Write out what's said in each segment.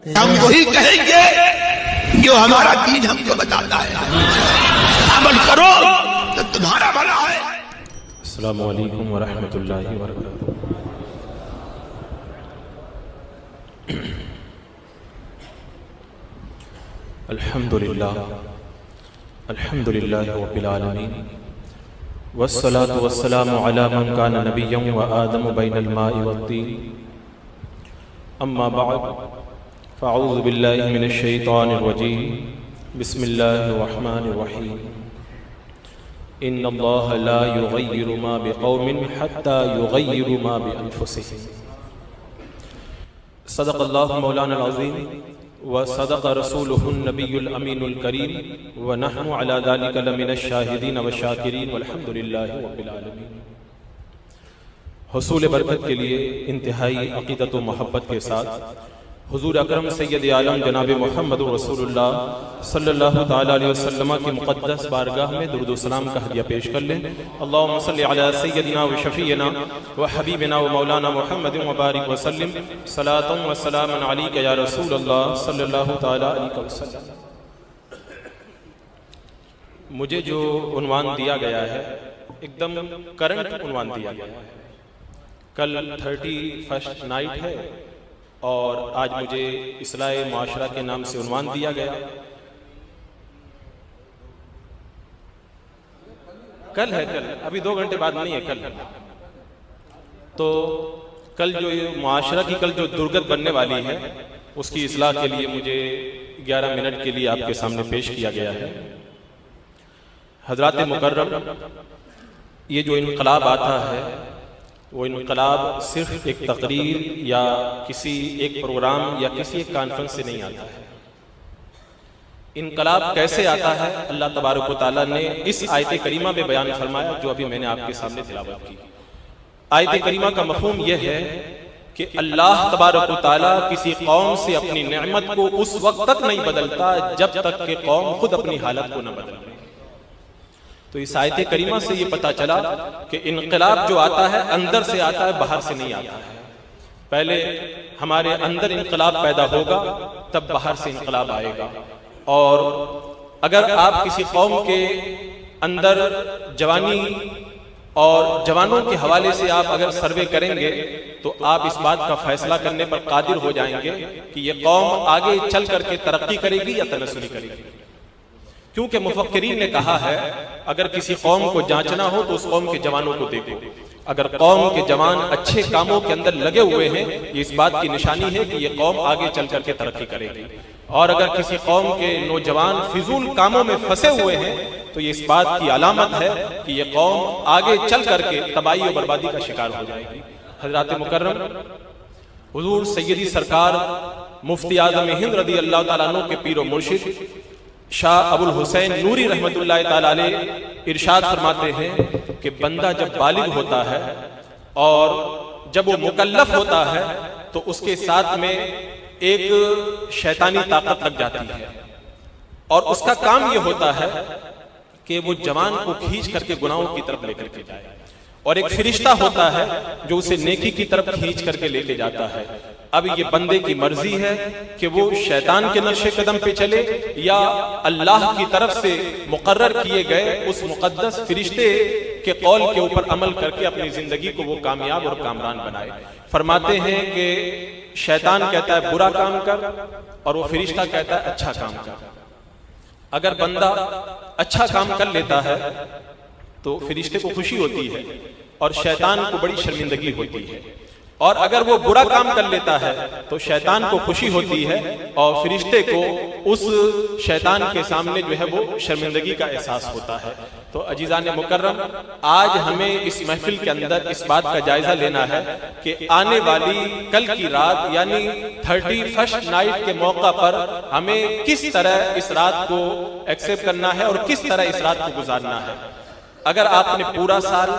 हम वही कहेंगे जो हमारा दीन हमको बताता है। अमल करो तो तुम्हारा भला है। अस्सलामु अलैकुम व रहमतुल्लाहि व बरकातुहू। अल्हम्दुलिल्लाह रब्बिल आलमीन वस्सलातु वस्सलामु अला मन कान नबिय्यन व आदम बैनल माइ वत्तीन। अम्मा बअद फ़अऊज़ु बिल्लाहि मिनश शैतानिर रजीम। बिस्मिल्लाहिर रहमानिर रहीम। इन्नल्लाह ला युग़य्यिरु मा बिक़ौमिन हत्ता युग़य्यिरु मा बिअन्फुसिहिम। सदक़ल्लाहु मौलाना अज़ीम व सदक़ रसूलुहुन नबियुल अमीनुल करीम व नहनु अला ज़ालिका लमिनश शाहिदीन व शाकिरीन वल्हम्दुलिल्लाहि रब्बिल आलमीन। हुसूल बरकत के लिए इंतहाई अक़ीदत व मोहब्बत के साथ हुज़ूर अकरम सैयद आलम जनाब मुहम्मदुर रसूलुल्लाह सल्लल्लाहु ताला अलैहि वसल्लम की मुक़द्दस बारगाह में दुरूद व सलाम का हदिया पेश कर लें। अल्लाहुम्मा सल्लि अला सय्यदिना व शफ़ीना व हबीबिना व मौलाना मुहम्मद व बारिक व सल्लिम सलातन व सलामन अलैका या रसूलल्लाह सल्लल्लाहु ताला अलैहि वसल्लम। मुझे जो उन्वान दिया गया है एकदम करंट उन्वान दिया गया है। कल 31st नाइट है और आज मुझे इस्लाह मुआशरा के नाम से उन्वान दिया गया। कल है, कल अभी 2 घंटे बाद नहीं है, कल। तो कल जो ये मुआशरा की कल जो दुर्गत बनने वाली है उसकी इस्लाह के लिए मुझे 11 मिनट के लिए आपके सामने पेश किया गया है। हजरात मुकर्रम, ये जो इनकलाब आता है वो इनकलाब सिर्फ एक तकरीर या किसी एक प्रोग्राम या किसी एक कॉन्फ्रेंस से नहीं आता है। इनकलाब कैसे आता है अल्लाह तबारक व तआला ने इस आयत करीमा में बयान फरमाया जो अभी मैंने आपके सामने तिलावत की। आयत करीमा का मफहूम यह है कि अल्लाह तबारक व तआला किसी कौम से अपनी नेमत को उस वक्त तक नहीं बदलता जब तक कि कौम खुद अपनी हालत को न बदले। तो इस आयत करीमा से ये पता चला कि इनकलाब जो आता है अंदर से आता है, बाहर से नहीं आता है। पहले हमारे अंदर इनकलाब पैदा होगा तब बाहर से इनकलाब आएगा। और अगर आप किसी कौम के अंदर जवानी और जवानों के हवाले से आप अगर सर्वे करेंगे तो आप इस बात का फैसला करने पर कादिर हो जाएंगे कि ये कौम आगे चल करके तरक्की करेगी या तनस्सुली करेगी। क्योंकि मुफक्किरीन ने कहा है अगर किसी कौम को जांचना हो तो उस कौम के जवानों को देखो। अगर कौम के जवान अच्छे कामों के अंदर लगे हुए हैं ये इस बात की निशानी है कि ये कौम आगे चल करके तरक्की करेगी। और अगर किसी कौम के नौजवान फिजूल कामों में फंसे हुए हैं तो ये इस बात की अलामत है कि ये कौम आगे चल करके तबाही और बर्बादी का शिकार हो जाएगी। हजरात मुकर्रम, हुजूर सैयदी सरकार मुफ्ती आज़म हिंद रज़ी अल्लाह तआला अन्हु के पीर व मुर्शिद शाह अबुल हुसैन नूरी रहमतुल्लाह ताला अलैह इरशाद फरमाते हैं कि बंदा जब बालिग होता है और जब वो मुकल्लफ होता है तो उसके साथ में एक शैतानी ताकत लग जाती है और उसका काम ये होता है कि वो जवान को खींच करके गुनाहों की तरफ लेकर के जाए। और एक फरिश्ता होता है जो उसे नेकी की तरफ खींच करके लेके जाता है। अब ये बंदे की मर्जी है कि वो शैतान के नक्शे कदम पे चले या अल्लाह की तरफ से मुकर्रर किए गए उस मुकद्दस फरिश्ते के कौल के ऊपर अमल करके अपनी जिंदगी को वो कामयाब और कामरान बनाए। फरमाते हैं कि शैतान कहता है बुरा काम कर और वो फरिश्ता कहता है अच्छा काम कर। अगर बंदा अच्छा काम कर लेता है तो फरिश्ते को खुशी होती है और शैतान को बड़ी शर्मिंदगी होती है। और अगर वो बुरा काम कर लेता है तो शैतान को खुशी होती है और फरिश्ते को उस शैतान के सामने जो है वो शर्मिंदगी का एहसास होता है। तो अजीज़ान मुकर्रम, आज हमें इस महफिल के अंदर इस बात का जायजा लेना है कि आने वाली कल की रात यानी 31st नाइट के मौका पर हमें किस तरह इस रात को एक्सेप्ट करना है और किस तरह इस रात को गुजारना है। अगर आपने पूरा साल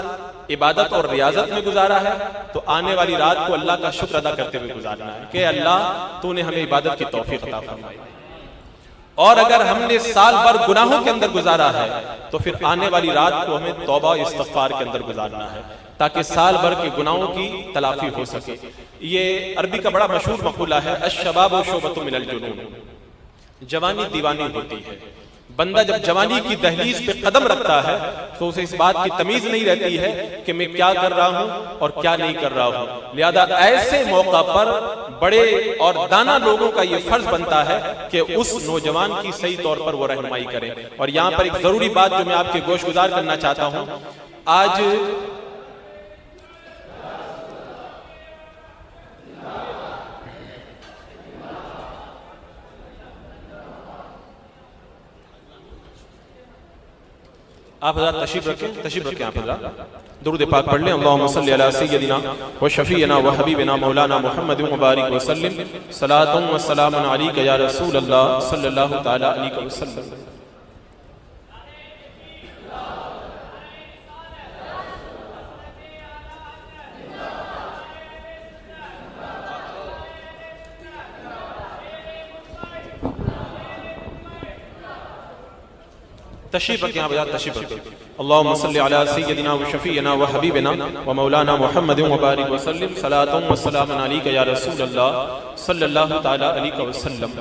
इबादत और रियाजत में गुजारा है तो आने वाली रात को अल्लाह का शुक्र अदा करते हुए गुजारना है कि अल्लाह तूने हमें इबादत की तौफीक अता फरमाई। और अगर हमने साल भर गुनाहों के अंदर गुजारा है तो फिर आने वाली रात को हमें तौबा इस्तिग़फ़ार के अंदर गुजारना है, ताकि साल भर के गुनाहों की तलाफी हो सके। ये अरबी का बड़ा मशहूर मक़ूला है, अश्शबाबु शुबतुम मिनल जुनून, जवानी दीवानी होती है। बंदा जब जवानी की दहलीज पे कदम रखता है तो उसे इस बात की तमीज नहीं रहती है कि मैं क्या कर रहा हूं और क्या नहीं कर रहा हूं। लिहाजा ऐसे मौका पर बड़े और दाना लोगों का यह फर्ज बनता है कि उस नौजवान की सही तौर पर वो रहनुमाई करें। और यहां पर एक जरूरी बात जो मैं आपके गोशगुजार करना चाहता हूं, आज आप हज़रात तशरीफ रखें आप हज़रात दुरूद पाक पढ़ लें। अल्लाहुम्मा सल्ली अला सय्यदिना व शफीना व हबीबिना मौलाना मुहम्मद व बारिक व सल्लिम सलातुन व सलामुन अलैका या रसूल अल्लाह सल्लल्लाहु तआला अलैहि वसल्लम। तशरीफ रखें आप हज़रात, तशरीफ रखें। अल्लाहुम्मा सल्ली अला सय्यदिना व शफीना व हबीबिना व मौलाना मुहम्मद व बारिक व सल्लिम सलातुन व सलामुन अलैका या रसूल अल्लाह सल्लल्लाहु तआला अलैहि वसल्लम।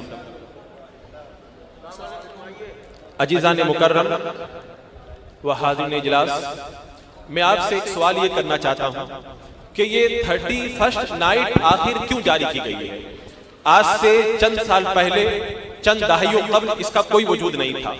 अजीज़ान मुकर्रम व हाज़िरीन इजलास, मैं आपसे एक सवाल ये करना चाहता हूँ कि ये 31st नाइट आखिर क्यों जारी की गई है? आज से चंद साल पहले, चंद दहाइयों कबल इसका कोई वजूद नहीं था।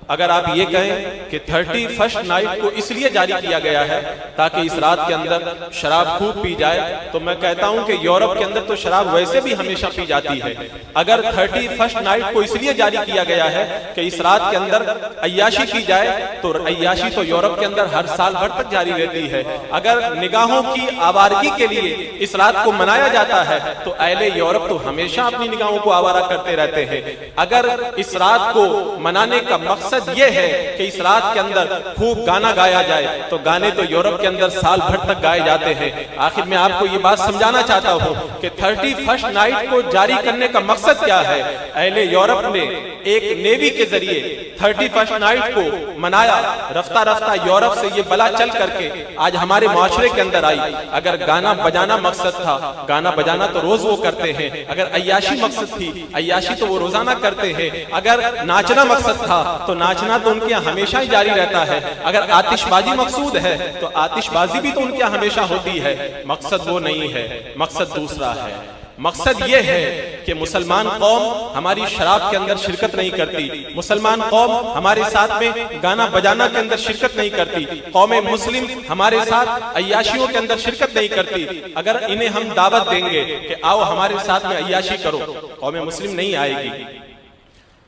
अगर आप ये कहें कि 31st नाइट को इसलिए जारी किया गया है ताकि इस रात के अंदर शराब खूब पी जाए, तो मैं कहता हूं कि यूरोप के अंदर तो शराब वैसे भी हमेशा पी जाती है। अगर 31st नाइट को इसलिए जारी किया गया है कि इस रात के अंदर अय्याशी की जाए, तो अय्याशी तो यूरोप के अंदर हर साल भर तक जारी रहती है। अगर निगाहों की आवारगी के लिए इस रात को मनाया जाता है तो अहले यूरोप तो हमेशा अपनी निगाहों को आवारा करते रहते हैं। अगर इस रात को मनाने का मकसद ये है कि इस रात के अंदर खूब गाना गाया जाए, तो गाने तो यूरोप के अंदर साल भर तक गाए जाते हैं। आखिर मैं आपको ये बात समझाना चाहता हूँ कि 31st नाइट को जारी करने का मकसद क्या है। अहले यूरोप ने एक नेवी के जरिए 31st नाइट को मनाया, रफ्ता रफ्ता यूरोप से ये बला चल करके आज हमारे माशरे के अंदर आई। अगर गाना बजाना मकसद था, गाना बजाना तो रोज वो करते हैं। अगर अय्याशी मकसद थी, अय्याशी तो वो रोजाना करते हैं। अगर नाचना मकसद था तो नाचना तो उनके यहाँ हमेशा ही जारी रहता है। अगर आतिशबाजी मकसूद है तो आतिशबाजी भी तो उनके यहाँ हमेशा होती है। मकसद वो नहीं है, मकसद दूसरा है। मकसद ये है कि मुसलमान कौम हमारी शराब के अंदर शिरकत नहीं करती, मुसलमान कौम हमारे साथ में गाना बजाना के अंदर शिरकत नहीं करती, कौम मुस्लिम हमारे साथ अय्याशियों के अंदर शिरकत नहीं करती। अगर इन्हें हम दावत देंगे कि आओ हमारे साथ में अय्याशी करो, कौम मुस्लिम नहीं आएगी।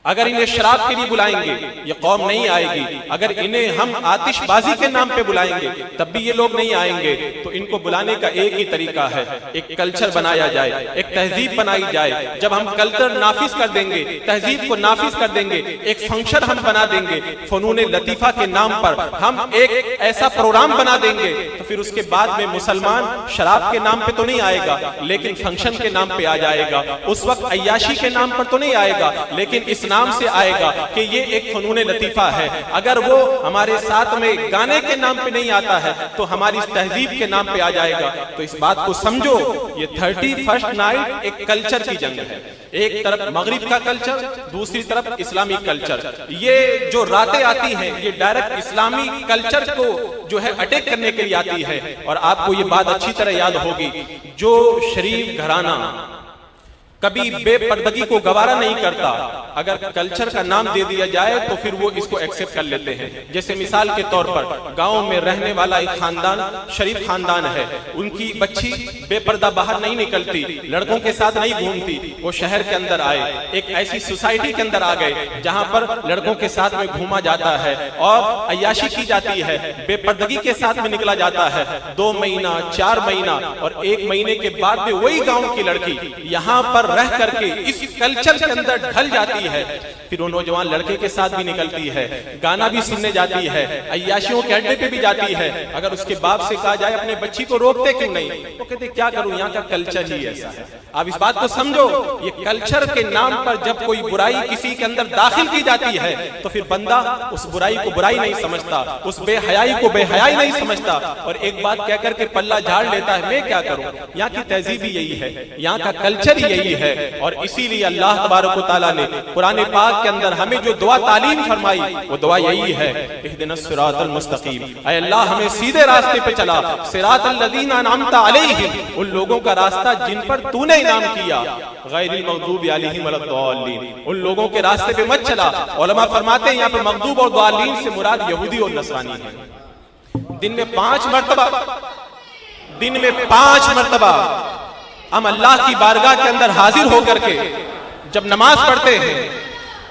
अगर इन्हें शराब के लिए बुलाएंगे ये कौम नहीं आएगी। अगर इन्हें हम आतिशबाजी के नाम पे बुलाएंगे तब भी ये लोग नहीं आएंगे। तो इनको बुलाने का एक ही तरीका है, एक कल्चर बनाया जाए, एक तहजीब बनाई जाए। जब हम कल्चर नाफिज कर देंगे, तहजीब को नाफिज कर देंगे, एक फंक्शन हम बना देंगे, फनून लतीफा के नाम पर हम एक ऐसा प्रोग्राम बना देंगे, तो फिर उसके बाद में मुसलमान शराब के नाम पे तो नहीं आएगा लेकिन फंक्शन के नाम पे आ जाएगा। उस वक्त अय्याशी के नाम पर तो नहीं आएगा लेकिन इस नाम से आएगा कि ये एक फनून लतीफा है। अगर वो हमारे साथ में गाने के नाम पे नहीं आता है तो हमारी तहजीब के नाम पे आ जाएगा। तो इस बात को समझो, ये 31st नाइट एक कल्चर की जंग है। एक तरफ मगरिब का कल्चर, दूसरी तरफ इस्लामी कल्चर। ये जो रातें आती हैं ये डायरेक्ट इस्लामी कल्चर को जो है अटैक करने के लिए आती है। और आपको ये बात अच्छी तरह याद होगी, जो शरीफ घराना कभी बेपर्दगी को गवारा नहीं करता, अगर कल्चर का नाम दे दिया जाए तो फिर वो इसको एक्सेप्ट कर लेते हैं। जैसे मिसाल के तौर पर गांव में रहने वाला एक खानदान शरीफ खानदान है, उनकी बच्ची बेपर्दा बाहर नहीं निकलती, लड़कों के साथ नहीं घूमती। वो शहर के अंदर आए, एक ऐसी सोसाइटी के अंदर आ गए जहां पर लड़कों के साथ में घूमा जाता है और अय्याशी की जाती है, बेपर्दगी के साथ में निकला जाता है। 2 महीना, 4 महीना और 1 महीने के बाद में वही गाँव की लड़की यहाँ पर रह करके इस कल्चर के अंदर ढल जाती है, फिर वो नौजवान लड़के के साथ भी निकलती है, गाना भी सुनने जाती है, अय्याशियों के अड्डे पे भी जाती है। अगर उसके बाप से कहा जाए अपने बच्ची को रोकते क्यों नहीं, वो कहते क्या करूं, यहाँ का कल्चर ही ऐसा है। आप इस बात को समझो, ये कल्चर के नाम पर जब कोई बुराई किसी के अंदर दाखिल की जाती है तो फिर बंदा उस बुराई को बुराई नहीं समझता, उस बेहयाई को बेहयाई नहीं समझता, और एक बात कह करके पल्ला झाड़ लेता है, मैं क्या करूं। यहाँ की तहजीब ही यही है, यहाँ का कल्चर ही यही है। और इसीलिए अल्लाह तबारक व तआला ने कुरान पाक के अंदर हमें जो दुआ तालीम फरमाई वो दुआ यही है, इहदिनस सिरातल मुस्तकीम, ऐ अल्लाह हमें सीधे रास्ते पे चला, सिरातल लज़ीना अनअमता अलैहिम, उन लोगों का रास्ता जिन पर तूने इनाम किया, गैरिल मग़दूबि अलैहिम वलद्दाल्लीन, उन लोगों के रास्ते पे मत चला। उलमा फरमाते हैं यहाँ पे मग़दूब और दाल्लीन से मुराद यहूदी और नसरानी है। दिन में 5 मरतबा हम अल्लाह की बारगाह के अंदर हाजिर होकर के जब नमाज पढ़ते हैं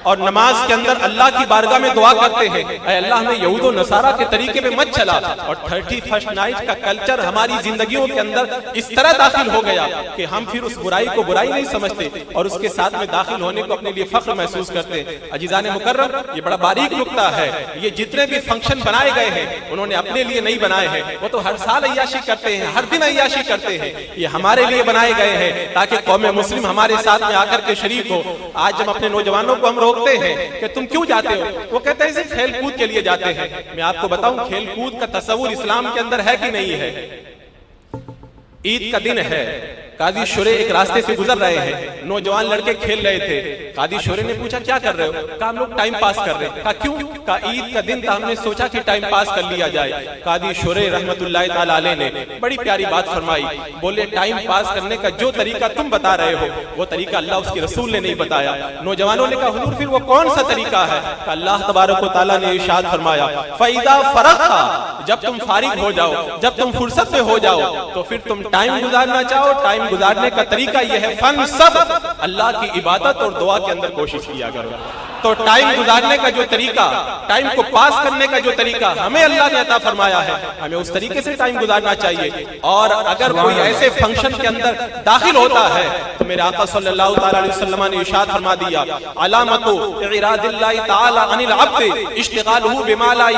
और नमाज के अंदर अल्लाह की बारगाह में दुआ करते हैं, ऐ अल्लाह हमें यहूद और नसारा के तरीके में मत चला। और 31st नाइट का कल्चर हमारी जिंदगियों के अंदर इस तरह दाखिल हो गया कि हम फिर उस बुराई को बुराई नहीं समझते और उसके साथ में दाखिल होने को अपने लिए फख्र महसूस करते हैं। अजीजान मुकर्रम, ये बड़ा बारीक नुक्ता है। ये जितने भी फंक्शन बनाए गए हैं उन्होंने अपने लिए नहीं बनाए हैं, वो तो हर साल अय्याशी करते हैं, हर दिन अय्याशी करते हैं। ये हमारे लिए बनाए गए हैं ताकि कौम मुस्लिम हमारे साथ में आकर के शरीक हो। आज जब अपने नौजवानों को हम रोकते हैं कि तुम क्यों जाते हो, वो कहते हैं सिर्फ खेल कूद के लिए जाते हैं। मैं आपको बताऊं, खेल कूद का तस्वुर इस्लाम के अंदर है कि नहीं है। ईद का दिन है, काजी शुरे एक रास्ते से गुजर रहे हैं, नौजवान लड़के खेल रहे थे। काजी शुरे ने पूछा क्या कर रहे हो, कहा हम लोग टाइम पास कर रहे हैं। कहा क्यों, कहा ईद का दिन था, हमने सोचा कि टाइम पास कर लिया जाए। काजी शुरे रहमतुल्लाह ताला अलैह ने बड़ी प्यारी बात फरमाई, बोले टाइम पास करने का जो तरीका तुम बता रहे हो वो तरीका अल्लाह उसके रसूल ने नहीं बताया। नौजवानों ने कहा हुजूर फिर वो कौन सा तरीका है। अल्लाह तबारक व तआला ने इरशाद फरमाया, फइदा फरग़ता, जब तुम फारिग हो जाओ, जब तुम फुर्सत में हो जाओ तो फिर तुम टाइम गुजारना चाहो। टाइम गुजारने का तरीका यह है, फन सब अल्लाह की इबादत और दुआ के अंदर कोशिश किया करो। तो टाइम गुजारने का जो तरीका, टाइम को पास करने का जो तरीका हमें अल्लाह ने अता फरमाया है, हमें उस तरीके से टाइम गुजारना चाहिए। और अगर कोई ऐसे फंक्शन के अंदर दाखिल होता है तो मेरे आका सल्लल्लाहु अलैहि वसल्लम ने इरशाद फरमा दिया, अलामतु इरादिल्लाहि ताला अनिल अब्द इश्तिगालुहु बिमा ला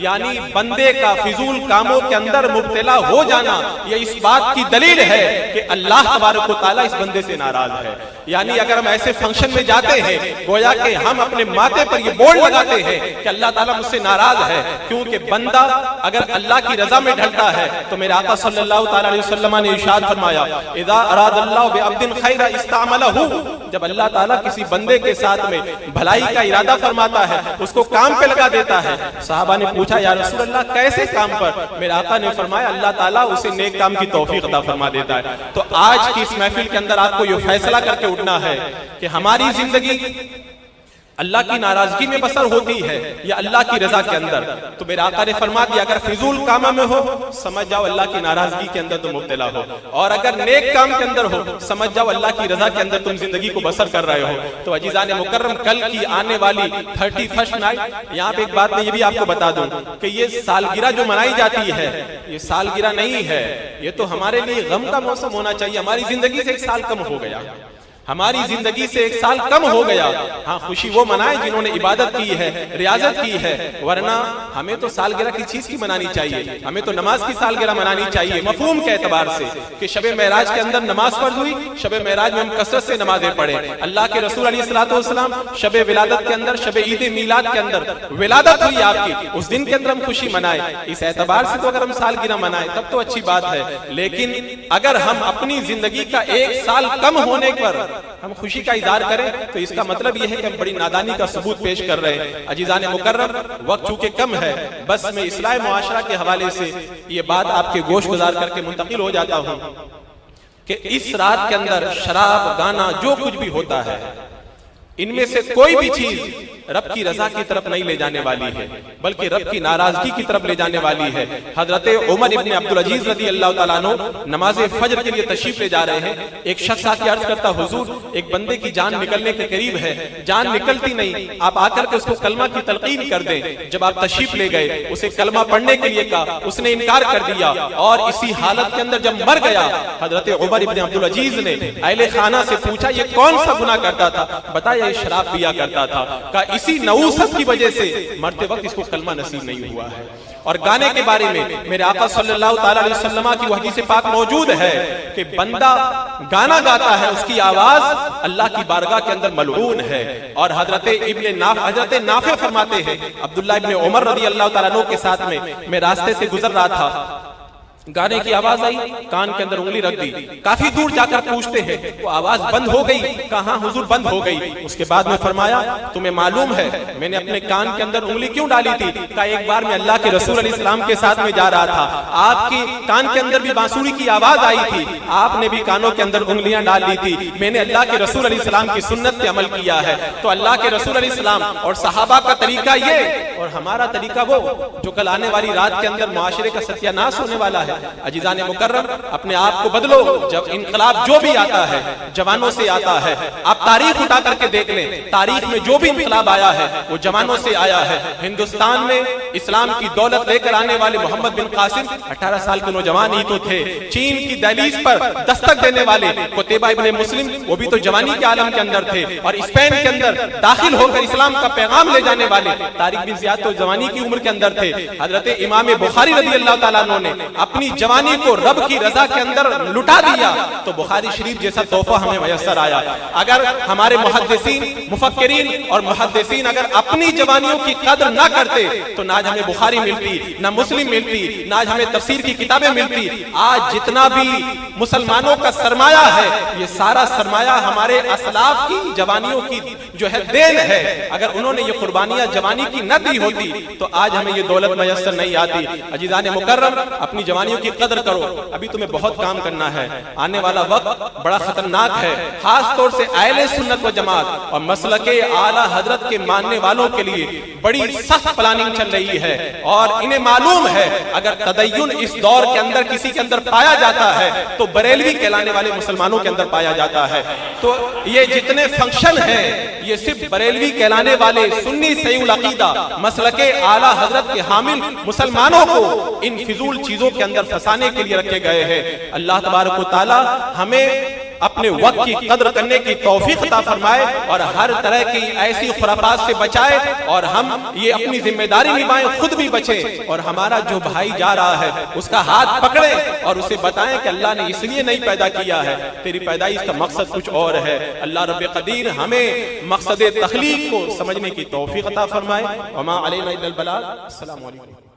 यानी बंदे का फिजूल कामों के अंदर मुब्तला हो जाना ये इस बात की दलील है कि अल्लाह तबारक व तआला इस बंदे से नाराज है। यानी अगर हम ऐसे फंक्शन में जाते हैं, गोया कि हम अपने माथे पर ये बोर्ड लगाते हैं कि अल्लाह ताला मुझसे नाराज है, क्योंकि बंदा अगर अल्लाह की रजा में ढलता है तो मेरे आका सल्लल्लाहु अलैहि वसल्लम ने इरशाद फरमाया, इज़ा अरादल्लाहु बिअब्दिन खैरा इस्तामलहु, जब अल्लाह ताला किसी बंदे के साथ में भलाई का इरादा फरमाता है उसको काम पे लगा देता है। सहाबा ने पूछा, या रसूल अल्लाह कैसे काम पर? मेरे आका ने फरमाया, अल्लाह ताला उसे नेक काम की तौफीक अता फरमा देता है। तो आज की इस महफिल के अंदर आपको ये फैसला करके उठना है कि हमारी जिंदगी अल्लाह की नाराजगी में बसर होती है या अल्लाह की रजा के अंदर। तो मेरे आका ने फरमा दिया, अगर फिजूल काम में हो समझ जाओ अल्लाह की नाराजगी के अंदर तुम मुब्तला हो, और अगर नेक काम के अंदर हो समझ जाओ अल्लाह की रजा के अंदर तुम जिंदगी को बसर कर रहे हो। तो अजीजान मुकर्रम, कल की आने वाली 31st नाइट, यहाँ पे एक बात मैं ये भी आपको बता दूं कि ये सालगिरह जो मनाई जाती है ये सालगिरह नहीं है, ये तो हमारे लिए गम का मौसम होना चाहिए। हमारी जिंदगी से 1 साल कम हो गया, हमारी जिंदगी से 1 साल कम हो गया। हाँ, खुशी वो मनाए जिन्होंने इबादत की है, रियाजत की है, वरना हमें तो सालगिरह की चीज की मनानी चाहिए, हमें तो नमाज की सालगिरह मनानी चाहिए मफहूम के एतबार से कि शबे मेराज के अंदर नमाज फर्ज हुई, शबे मेराज में हम कसरत से नमाजें पढ़े। अल्लाह के रसूल अलैहिस्सलातु वस्सलाम शबे विलादत के अंदर, शबे ईद मिलाद के अंदर विलादत हुई आपकी, उस दिन के अंदर हम खुशी मनाए। इस एतबार से तो अगर हम सालगिरह मनाए तब तो अच्छी बात है, लेकिन अगर हम अपनी जिंदगी का 1 साल कम होने पर हम खुशी का इजहार करें तो इसका मतलब यह है कि हम बड़ी नादानी का सबूत पेश कर रहे हैं। अजीजान मुकर्रम, वक्त चूंकि कम है, बस मैं इस्लाह मुआशरा के हवाले से ये बात आपके गोश गुजार करके मुंतकिल हो जाता हूं कि इस रात के अंदर शराब, गाना, जो कुछ भी होता है इनमें से कोई भी चीज रब की रजा की तरफ नहीं ले जाने वाली है, बल्कि रब की नाराजगी की तरफ ले जाने वाली है। हजरत उमर इब्न अब्दुल अजीज रदी अल्लाह ताला अन्हु नमाज फज्र के लिए तशरीफ ले जा रहे हैं। एक शख्स आके अर्ज करता, हुजूर एक बंदे की जान निकलने के करीब है, जान निकलती नहीं, आप आकर के उसको कलमा की तलकीन कर दें। जब आप तशरीफ ले गए, उसे कलमा पढ़ने के लिए कहा, उसने इनकार कर दिया और इसी हालत के अंदर जब मर गया, हजरत उमर इब्न अब्दुल अजीज ने अहले खाना से पूछा ये कौन सा गुनाह करता था? बताया ये शराब पिया करता था। का इसी नऊसत की वजह से मरते वक्त इसको कलमा नसीब नहीं हुआ है। और गाने के बारे में मेरे आका सल्लल्लाहु ताला अलैहि वसल्लम की वह हदीस पाक मौजूद है कि बंदा गाना गाता है, उसकी आवाज अल्लाह की बारगाह के अंदर मलऊन है। और हजरत नाफे फरमाते हैं, अब्दुल्लाह इब्न उमर रदी अल्लाह ताला अन्हु के साथ में मैं रास्ते से गुजर रहा था, गाने की आवाज आई, कान के अंदर उंगली रख दी, काफी दूर जाकर पूछते हैं वो आवाज बंद हो गई। कहाँ हुजूर बंद हो गई? उसके बाद में फरमाया तुम्हें मालूम है मैंने अपने कान के अंदर उंगली क्यों डाली थी? कहा एक बार मैं अल्लाह के रसूल अलैहि सलाम के साथ में जा रहा था, आपके कान के अंदर भी बांसुरी की आवाज आई थी, आपने भी कानों के अंदर उंगलियां डाल दी थी, मैंने अल्लाह के रसूल अलैहि सलाम की सुन्नत पे अमल किया है। तो अल्लाह के रसूल अलैहि सलाम और सहाबा का तरीका ये और हमारा तरीका वो, जो कल आने वाली रात के अंदर मुआशरे का सत्यानाश होने वाला है। अजीजान मुकर्रम, अपने आप को बदलो। जब इनकलाब जो भी आता है जवानों से आता है। आप तारीख उठा करके देख लें, तारीख में जो भी इनकलाब आया है वो जवानों से आया है। हिंदुस्तान में इस्लाम की दौलत लेकर आने वाले मोहम्मद बिन कासिम 18 साल के नौजवान ही तो थे। चीन की दहलीज पर दस्तक देने वाले कुतैबा इब्न मुस्लिम, वो भी तो जवानी के आलम के अंदर थे। और स्पेन के अंदर दाखिल होकर इस्लाम का पैगाम ले जाने वाले तारिक बिन ज़ियाद तो जवानी की उम्र के अंदर थे। हजरत इमाम बुखारी रज़ी अल्लाह ताला अन्हु ने अपनी जवानी को रब की रजा के अंदर लुटा दिया, तो बुखारी शरीफ जैसा तोहफा हमें मयस्सर आया। अगर हमारे मुहद्दिसीन, मुफक्किरीन और मुहद्दिसीन अगर अपनी जवानियों की कदर ना करते तो ना हमें बुखारी मिलती, ना मुस्लिम मिलती, ना हमें तफसीर की किताबें मिलती। आज जितना भी मुसलमानों का सरमाया है, ये सारा सरमाया हमारे असलाफ की जवानियों की जो है देन है। अगर उन्होंने ये कुर्बानियां जवानी की न दी होती तो आज हमें ये दौलत मयस्सर नहीं आती। अजीजान मुकर्रम, अपनी जवानियों की कदर करो, अभी तुम्हें बहुत काम करना है। आने वाला वक्त बड़ा खतरनाक है, खास तौर से अहले सुन्नत व जमात और मसलके आला हजरत के मानने वालों के लिए बड़ी सख्त प्लानिंग चल रही है। और इन्हें मालूम है अगर तदय्युन इस दौर के अंदर किसी के अंदर पाया जाता है तो बरेलवी कहलाने वाले मुसलमानों के अंदर पाया जाता है। तो ये जितने फंक्शन हैं ये सिर्फ बरेलवी कहलाने वाले सुन्नी सहीउल अकीदा मसलके आला हजरत के हामिल मुसलमानों को इन फिजूल चीजों के अंदर फंसाने के लिए रखे गए हैं। अल्लाह तबारक व तआला हमें अपने वक्त की कद्र करने की तौफीक अता फरमाए और हर तरह की ऐसी खुराफात से बचाए और हम ये अपनी जिम्मेदारी निभाएं, खुद भी बचें और हमारा जो भाई जा रहा है उसका हाथ पकड़े और उसे बताएं कि अल्लाह ने इसलिए नहीं पैदा किया है, तेरी पैदाइश का मकसद कुछ और है। अल्लाह रब्बे कदीर हमें मकसद तख्लीक को समझने की तौफीक अता फरमाए। वमा अलैना इल्लल बलाग। अस्सलामु अलैकुम।